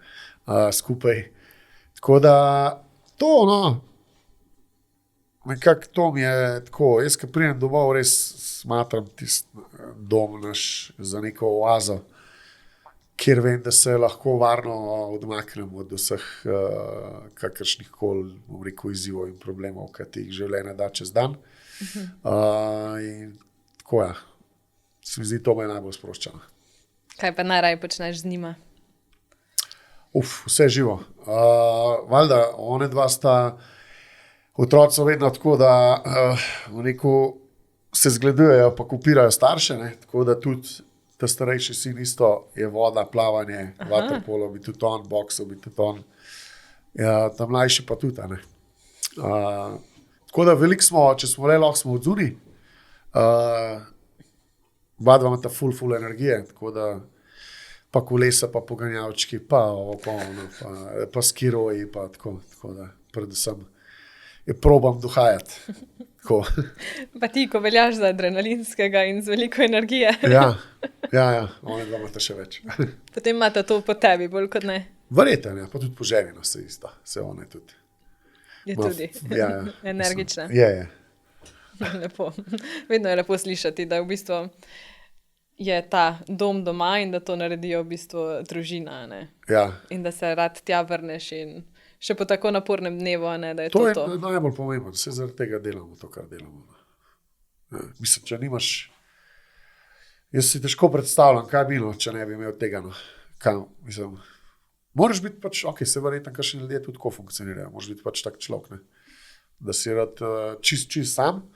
Skupaj. Tako da, to, no, nekako to mi je tako, jaz, ko pridem domov, res smatram tisti dom naš za neko oazo, kjer vem, da se lahko varno odmaknem od vseh kakršnih koli, bom rekel, izzivov in problemov, ki ti jih življenje da čez dan. In tako, ja. Se mi zdi, to me najbolj sprošča. Kaj pa najraje počneš z njima? Vse živo. Valjda, one dva sta, otroci so vedno tako, da se zgledujejo, pa kopirajo starše, ne? Tako da tudi ta starejši sin isto je voda, plavanje, vaterpolo, bi tudi on, boksov, bi tudi on. Ja, ta mlajši pa tudi, ne. Tako da veliko smo, če smo le lahko, smo odzuni. Oba dva imata ful energije, tako da pa kolesa, pa poganjavčki, pa skiroji, pa tako da predvsem je probam dohajati. Pa ti, ko veljaš za adrenalinskega in z veliko energije. Ja, one dva imata še več. Potem imata to po tebi, bolj kot ne. Verjetno, ja, pa tudi po ženi nas se isto, se one tudi. Je tudi energična. Je. Lepo. Vedno je lepo slišati, da v bistvu je ta dom doma in da to naredijo v bistvu družina, ne? Ja. In da se rad tja vrneš in še po tako napornem dnevu, ne, da je To to je to. najbolj pomembno, vse zaradi tega delamo to, kar delamo. Ja, mislim, če nimaš, jaz si težko predstavljam, kaj bi bilo, če ne bi imel tega. No. Mislim, moraš biti pač, se verjetno, kakšni ljudje tudi tako funkcionirajo, moraš biti pač tak človek, ne. Da si rad čist sam,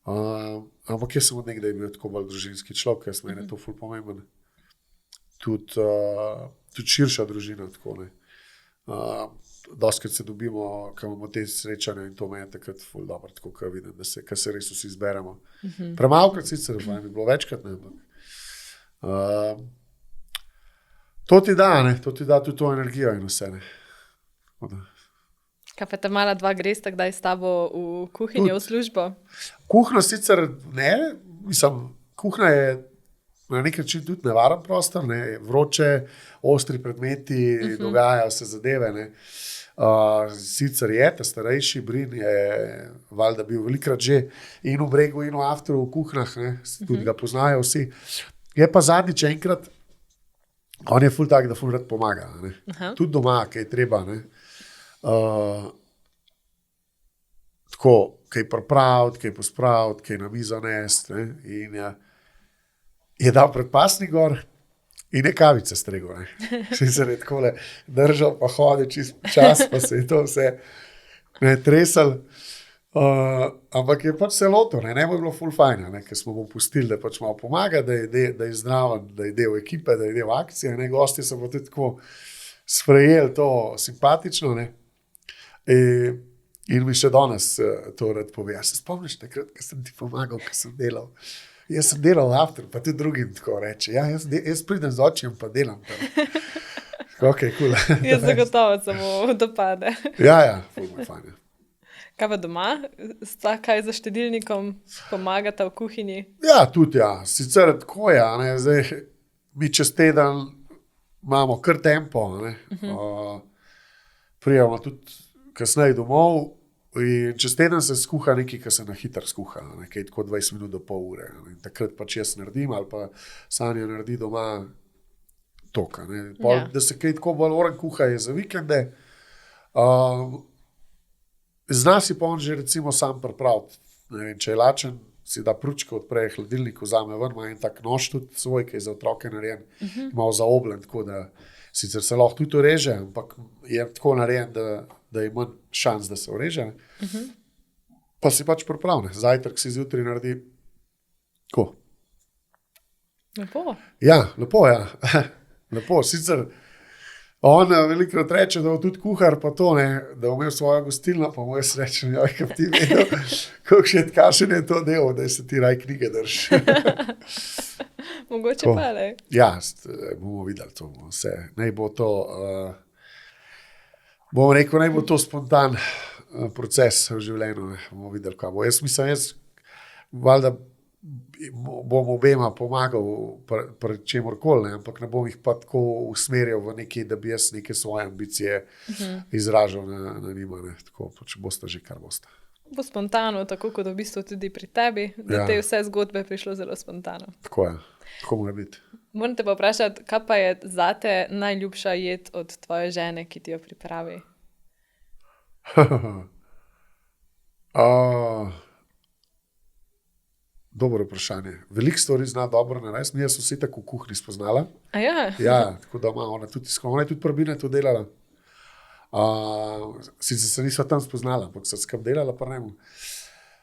ampak jaz sem od nekdaj bil tako bolj družinski človek, jaz meni je to ful pomemben. Tudi širša družina, tako ne. Dostikrat se dobimo, ko imamo te srečanja in to meni je takrat ful dobro, tako ko vidim, da se res vsi zberemo. Premalokrat sicer, pa je bilo večkrat, ne, ampak to ti da, ne, to ti da tudi to energijo in vse, ne. Kaj pa ta mala dva gresta kdaj s tabo v kuhinjo, v službo? Kuhna sicer ne, mislim, kuhna je na nek način tudi nevaren prostor, ne, vroče, ostri predmeti, dogajajo se zadeve, ne. Sicer je, ta starejši Brin je valjda bil velikrat že in v Bregu in v Afteru v kuhnah, ne, tudi ga poznajo vsi. Je pa zadnjič enkrat, on je ful tak, da ful rad pomaga, ne. Tudi doma, kaj je treba, ne. Tako, kaj pripraviti, kaj pospraviti, kaj na mizo nesti, ne, in je dal predpasnik gor in je kavice stregel, ne. Sicer je takole držal, pa hodil čist čas, pa se je to vse tresel, ampak je pač se lotil, ne bo bilo ful fajn, ne, ker smo mu pustili, da pač malo pomaga, da je zdraven, da je del ekipe, da je del akcije, ne, gosti so pa tudi tako sprejeli to simpatično, ne. In mi še danes to rad pove. Se spomniš takrat, ko sem ti pomagal, ko sem delal? Jaz sem delal v Afteru, pa tudi drugim tako reče. Ja, jaz pridem z očijem, pa delam. Ok, cool. Jaz zagotovo samo dopade. Ja, ful je fajn. Kaj pa doma? Sta kaj za štedilnikom pomagata v kuhinji? Ja, tudi ja. Sicer tako je, ne, zdaj mi čez teden imamo kar tempo, ne. Prijemo tudi kasneje domov in čez teden se skuha nekaj, kar se na hitro skuha, nekaj tako 20 minut do pol ure. In takrat pač jaz naredim ali pa Sanja naredi doma toka. Da se kaj tako bolj oren kuha je za vikende. Zna si pa on že recimo sam pripraviti. Ne vem, če je lačen, si da pručko, odpre hladilnik, vzame ven, ima en tak nož tudi svoj, ki je za otroke narejen, malo zaobljen, tako da sicer se lahko tudi ureže, ampak je tako narejen, da je manj šans, da se ureže. Pa si pač pripravne. Zajtrk si zjutraj naredi tako. Lepo. Ja, lepo, ja. Lepo, sicer on velikrat reče, da bo tudi kuhar, pa to ne, da bo imel svojo gostilno, pa mu jaz rečem, joj, kaj ti vedel, kakšen je to del, da se ti raj knjige drži. Mogoče pa, ne? Ja, bomo videli to vse. Naj bo to, bom rekel, naj bo to spontan proces v življenju, ne. Bomo videli, kaj bo. Jaz mislim, valjda bom obema pomagal pri čemorkoli, ampak ne bom jih pa tako usmerjal v nekaj, da bi jaz neke svoje ambicije izražal na njima, ne. Tako, če boste že kar boste. Bo spontano, tako kot v bistvu tudi pri tebi, da te vse zgodbe prišlo zelo spontano. Tako je, tako mora biti. Moram te pa vprašati, kaj pa je zate najljubša jed od tvoje žene, ki ti jo pripravi? Dobro vprašanje. Veliko stvari zna dobro narediti, jaz sem vse tako v kuhinji spoznala. A ja? Ja, tako da ima ona je tudi prvine to delala. Sicer se nisva tam spoznala, ampak sem skam delala, pa ne.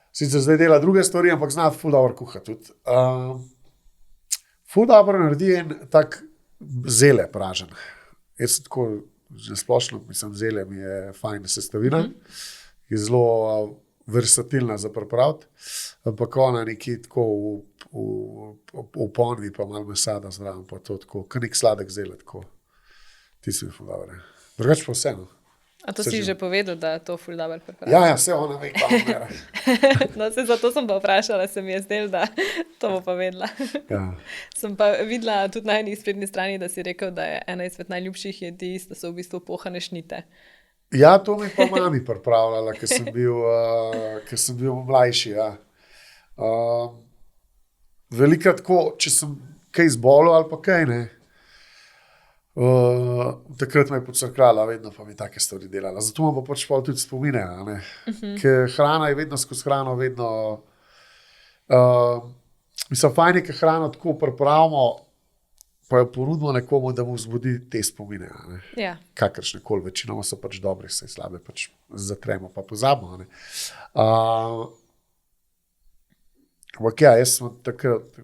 Sicer zdaj dela druge stvari, ampak zna ful dobro kuhati tudi. Ful dobro naredi en tak zele pražen. Jaz sem tako, že splošno, mislim, zele mi je fajn sestavina, je zelo versatilna za pripraviti, ampak ona nekje tako v ponvi, pa malo mesada zraven, pa to tako, kar nek sladek zele, tako. Ti si mi ful dobro. Drugače pa vseeno. A to si že povedal, da to ful dobro pripravi? Ja, vse ona ve, pa umera. No, zato sem pa vprašala, se mi je zdelo, da to bo pa vedela. Ja. Sem pa videla tudi na eni sprednji strani, da si rekel, da je ena izmed najljubših jedi, da so v bistvu pohane šnite. Ja, to mi pa mami pripravljala, ker sem bil mlajši. Ja. Velikrat tako, če sem kaj zbolel ali pa kaj, ne. Takrat me je pocrkljala, vedno pa mi take stvari delala. Zato imam pa pač pol tudi spomine, ne. Ker hrana je vedno skozi hrano, vedno. Mislim, fajn je, ker hrano tako pripravimo, pa jo ponudimo nekomu, da mu vzbudi te spomine. Ne. Ja. Kakršne koli, večinoma so pač dobre, vse slabe pač zatremo, pa pozabimo. Ne. Ampak ja, jaz sem takrat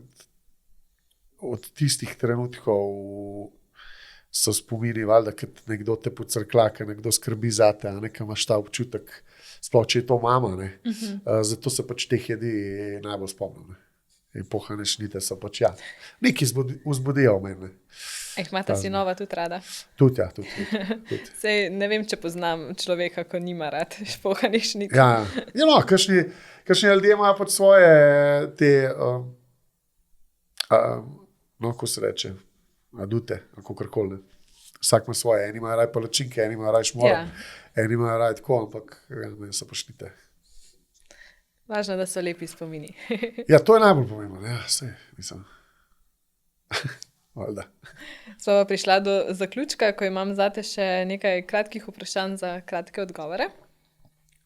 od tistih trenutkov so spomini, valjda, kad nekdo te pocrkla, kad nekdo skrbi zate, nekaj imaš ta občutek, sploh če je to mama, ne. Zato se pač teh jedi najbolj spomnim. In pohane šnite so pač, ja, nekaj vzbudijo v meni. Imate sinova tudi rada? Tudi, ja, tudi. Sej, ne vem, če poznam človeka, ko nima rad pohanih šnit. Ja, no, kakšni ljudje imajo pač svoje te, no, ko se reče, adute, ali kakorkoli. Vsak ima svoje, eni imajo raj palačinke, eni imajo raj šmoro, eni imajo raj tako, ampak meni so pa šnite. Važno, da so lepi spomini. Ja, to je najbolj pomembno, ja, sej, mislim. Valjda. Smo pa prišla do zaključka, ko imam zate še nekaj kratkih vprašanj za kratke odgovore.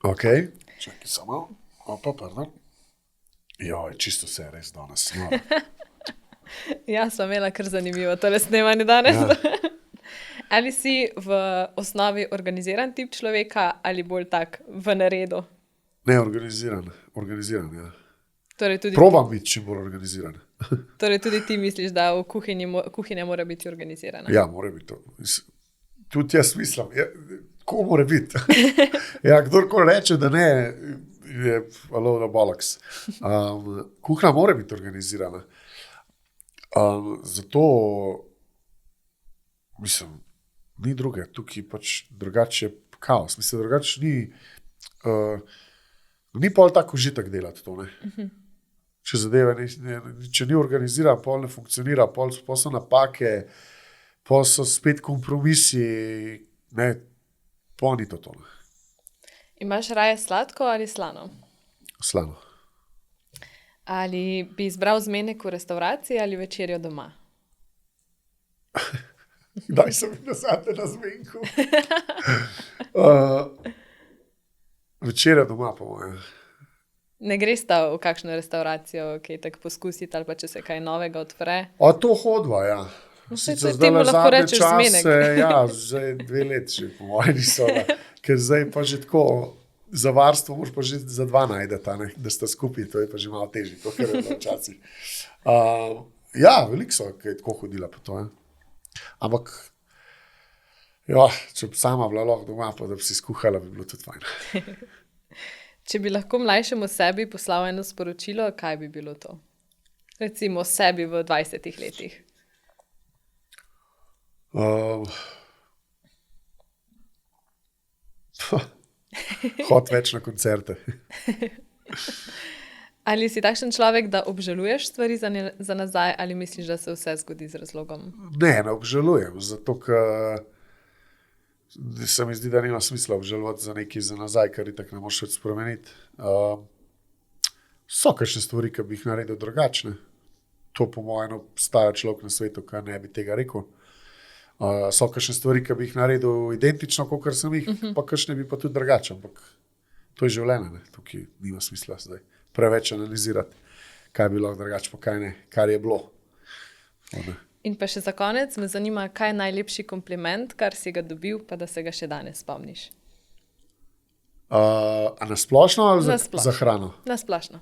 Ok, čakaj samo. Opa, pardon. Joj, čisto se je res danes. No. Ja, sva imela kar zanimivo tole snemanje danes. Ja. Ali si v osnovi organiziran tip človeka ali bolj tak v naredu? Ne, organiziran, ja. Torej tudi Probam biti čim bolj organiziran. Torej tudi ti misliš, da v kuhinja mora biti organizirana? Ja, mora biti to. Tudi jaz mislim, ko mora biti. Ja, kdorkoli reče, da ne, je alo na bolaks. Kuhinja mora biti organizirana. Zato, mislim, ni druge, tukaj pač drugače kaos. Mislim, drugače ni pol tako užitek delati to, ne. Če zadeve, če ni organiziran, pol ne funkcionira, pol so napake, pol so spet kompromisi, ne, pol ni to. Imaš raje sladko ali slano? Slano. Ali bi izbral zmenek v restavraciji ali večerjo doma? Daj se mi nazadnje na zmenku. Večerja doma, po mojem. Ne greš ta v kakšno restauracijo, kaj tako poskusiti, ali pa če se kaj novega odpre? To hodva, ja. Sicer temu lahko rečeš zmenek. Ja, zdaj 2 leti že, po mojem niso. Ker zdaj pa že tako, za varstvo moraš pa že za 2 najdeti, da sta skupaj, to je pa že malo težje, to kar je bilo včasih. Ja, veliko so, kaj tako hodila po to. Ampak, ja, če bi sama bila lahko doma, pa da bi si skuhala, bi bilo tudi fajn. Če bi lahko mlajšemu sebi poslal eno sporočilo, kaj bi bilo to? Recimo sebi v 20 letih. Hod več na koncerte. Ali si takšen človek, da obžaluješ stvari za nazaj, ali misliš, da se vse zgodi z razlogom? Ne obžalujem, zato ker se mi zdi, da nima smisla obžalovati za nekaj za nazaj, kar itak ne moreš več spremeniti. So kakšne stvari, ki bi jih naredil drugačne. To po mojem obstaja človek na svetu, ki ne bi tega rekel. So kakšne stvari, ki bi jih naredil identično, kakor sem jih, pa kakšne bi pa tudi drugače. Ampak to je življenje, ne? Tukaj nima smisla zdaj preveč analizirati, kaj bi lahko drugače, pa kaj ne, kar je bilo. In pa še za konec me zanima, kaj je najlepši kompliment, kar si ga dobil, pa da se ga še danes spomniš. A na splošno ali Na splošno. za hrano? Na splošno.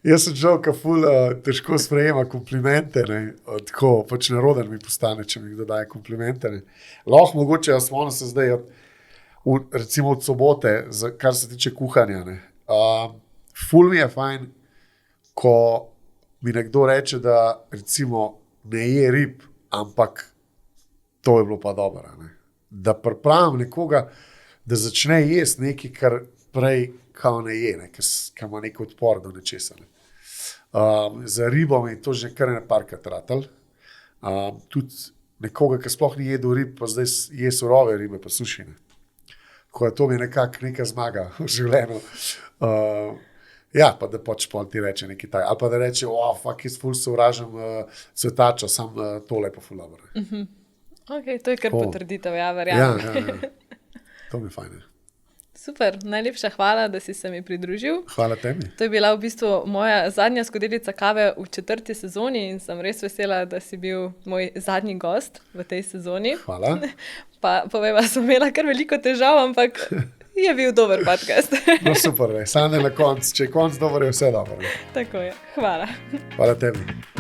Jaz sem žal, ki ful težko sprejema komplimente, ne. Tako pač neroden mi postane, če mi kdo daje komplimente. Ne. Lahko mogoče, jaz spomnim se zdaj, recimo od sobote, kar se tiče kuhanja. Ne. Ful mi je fajn, ko mi nekdo reče, da recimo ne je rib, ampak to je bilo pa dobro. Ne. Da pripravim nekoga, da začne jesti nekaj, kar prej kao ne je, ker ima nek odpor do nečesa. Ne. Za ribo mi je to že kar nekajkrat ratalo. Tudi nekoga, ki sploh ni jedel rib, pa zdaj je surove ribe, pa sušine. Tako da to mi je nekako neka zmaga v življenju. Ja, pa da pač pol ti reče nekaj taj. Ali pa da reče, fuck, jaz ful sovražim cvetačo, sam tole pa ful dobro. Ok, to je kar potrditev, ja, verjamem. Ja. To mi je fajn. Super, najlepša hvala, da si se mi pridružil. Hvala tebi. To je bila v bistvu moja zadnja skodelica kave v 4. sezoni in sem res vesela, da si bil moj zadnji gost v tej sezoni. Hvala. Pa poveva, sem imela kar veliko težav, ampak je bil dober podcast. No super, sanje na koncu. Če je konc dober, je vse dobro. Tako je. Hvala. Hvala tebi.